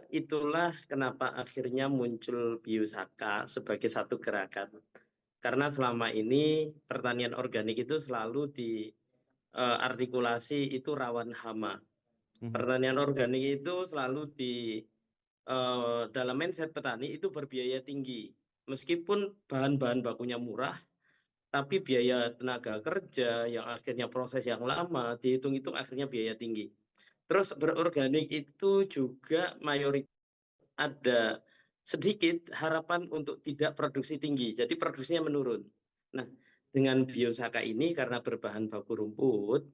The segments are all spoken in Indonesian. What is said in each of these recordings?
Itulah kenapa akhirnya muncul Biosaka sebagai satu gerakan. Karena selama ini pertanian organik itu selalu diartikulasi itu rawan hama. Mhm. Pertanian organik itu selalu dalam mindset petani itu berbiaya tinggi. Meskipun bahan-bahan bakunya murah, tapi biaya tenaga kerja yang akhirnya proses yang lama, dihitung-hitung akhirnya biaya tinggi. Terus berorganik itu juga mayoritas ada sedikit harapan untuk tidak produksi tinggi, jadi produksinya menurun. Nah, dengan biosaka ini karena berbahan baku rumput,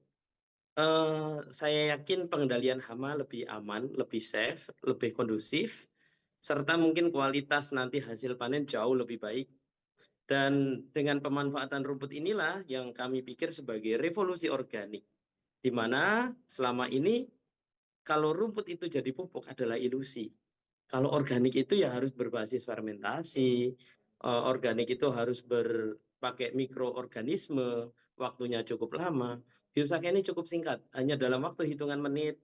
saya yakin pengendalian hama lebih aman, lebih safe, lebih kondusif, serta mungkin kualitas nanti hasil panen jauh lebih baik. Dan dengan pemanfaatan rumput inilah yang kami pikir sebagai revolusi organik, di mana selama ini kalau rumput itu jadi pupuk adalah ilusi. Kalau organik itu ya harus berbasis fermentasi, organik itu harus berpakai mikroorganisme, waktunya cukup lama. Biosaka ini cukup singkat, hanya dalam waktu hitungan menit,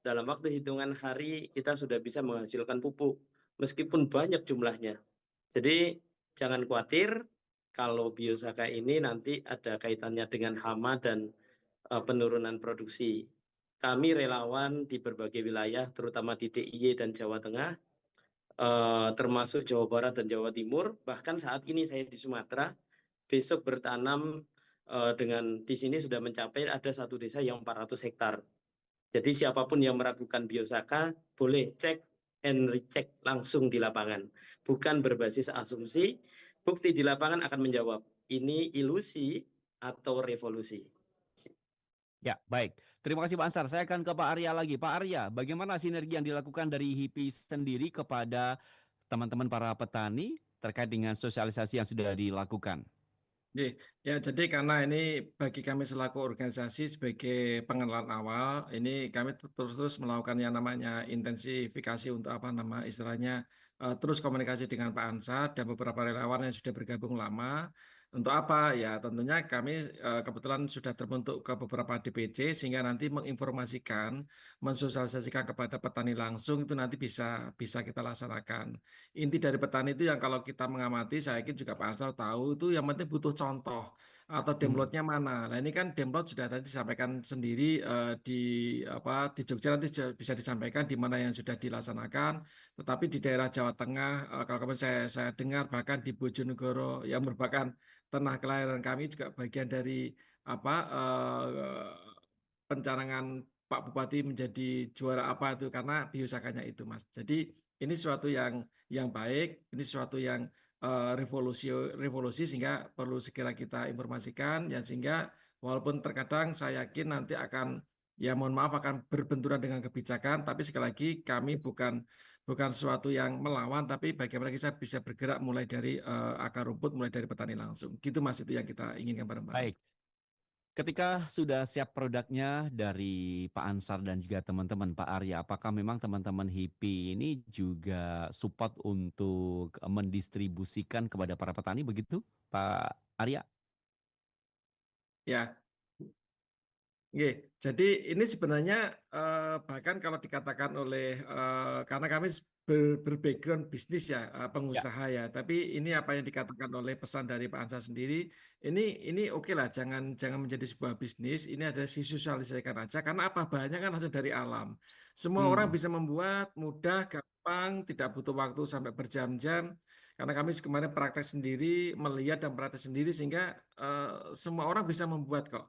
dalam waktu hitungan hari kita sudah bisa menghasilkan pupuk, meskipun banyak jumlahnya. Jadi jangan khawatir kalau biosaka ini nanti ada kaitannya dengan hama dan penurunan produksi. Kami relawan di berbagai wilayah, terutama di DIY dan Jawa Tengah, termasuk Jawa Barat dan Jawa Timur. Bahkan saat ini saya di Sumatera, besok bertanam dengan di sini sudah mencapai ada satu desa yang 400 hektar. Jadi siapapun yang meragukan biosaka boleh cek and recheck langsung di lapangan. Bukan berbasis asumsi, bukti di lapangan akan menjawab ini ilusi atau revolusi. Ya, baik. Terima kasih Pak Ansar. Saya akan ke Pak Arya lagi. Pak Arya, bagaimana sinergi yang dilakukan dari HIPI sendiri kepada teman-teman para petani terkait dengan sosialisasi yang sudah dilakukan? Oke, ya jadi karena ini bagi kami selaku organisasi sebagai pengenalan awal, ini kami terus melakukan yang namanya intensifikasi untuk apa nama istilahnya terus komunikasi dengan Pak Ansar dan beberapa relawan yang sudah bergabung lama. Untuk apa? Ya tentunya kami kebetulan sudah terbentuk ke beberapa DPC sehingga nanti menginformasikan, mensosialisasikan kepada petani langsung itu nanti bisa kita laksanakan. Inti dari petani itu yang kalau kita mengamati, saya yakin juga Pak Ansar tahu itu yang penting butuh contoh atau downloadnya mana. Nah ini kan download sudah tadi disampaikan sendiri di apa di Jogja nanti bisa disampaikan di mana yang sudah dilaksanakan. Tetapi di daerah Jawa Tengah, kalau kemarin saya dengar bahkan di Bojonegoro yang merupakan tanah kelahiran kami juga bagian dari apa pencanangan Pak Bupati menjadi juara apa itu karena biosakanya itu Mas. Jadi ini suatu yang baik, ini suatu yang revolusi sehingga perlu segera kita informasikan ya sehingga walaupun terkadang saya yakin nanti akan ya mohon maaf akan berbenturan dengan kebijakan tapi sekali lagi kami bukan suatu yang melawan tapi bagaimana kita bisa bergerak mulai dari akar rumput mulai dari petani langsung. Gitu Mas itu yang kita inginkan bareng-bareng. Baik. Ketika sudah siap produknya dari Pak Ansar dan juga teman-teman Pak Arya, apakah memang teman-teman HIPI ini juga support untuk mendistribusikan kepada para petani begitu, Pak Arya? Ya, oke, jadi ini sebenarnya bahkan kalau dikatakan oleh karena kami berbackground bisnis ya Ya. pengusaha ya, tapi ini apa yang dikatakan oleh pesan dari Pak Ansa sendiri, ini oke lah, jangan menjadi sebuah bisnis, ini ada sosialisasikan aja karena apa bahannya kan hasil dari alam, semua orang Hmm. bisa membuat mudah, gampang, tidak butuh waktu sampai berjam-jam. Karena kami kemarin praktek sendiri, melihat dan praktek sendiri sehingga semua orang bisa membuat kok.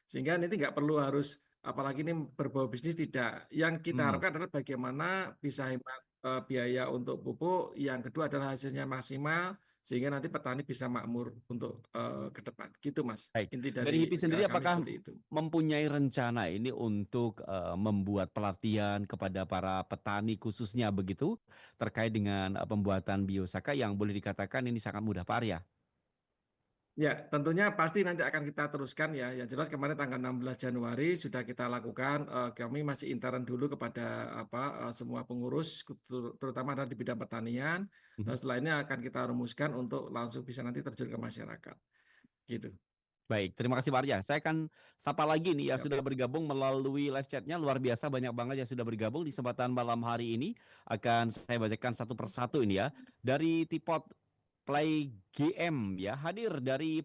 Sehingga nanti nggak perlu harus, apalagi ini berbau bisnis tidak. Yang kita Hmm. harapkan adalah bagaimana bisa hemat biaya untuk pupuk. Yang kedua adalah hasilnya maksimal, sehingga nanti petani bisa makmur untuk ke depan. Gitu Mas. Baik. Inti Dari dari HIPI sendiri kami apakah seperti itu. mempunyai rencana ini untuk membuat pelatihan kepada para petani khususnya begitu terkait dengan pembuatan biosaka yang boleh dikatakan ini sangat mudah, Pak Arya? Ya, tentunya pasti nanti akan kita teruskan ya. Yang jelas kemarin tanggal 16 Januari sudah kita lakukan. Kami masih intern dulu kepada apa semua pengurus, terutama ada di bidang pertanian. Dan Mhm. setelah ini akan kita rumuskan untuk langsung bisa nanti terjun ke masyarakat. Gitu. Baik, terima kasih Pak Arya. Saya akan sapa lagi nih ya Siap. sudah bergabung melalui live chatnya. Luar biasa banyak banget yang sudah bergabung di kesempatan malam hari ini. Akan saya bacakan satu persatu ini ya. Dari Tipot Play GM ya, hadir dari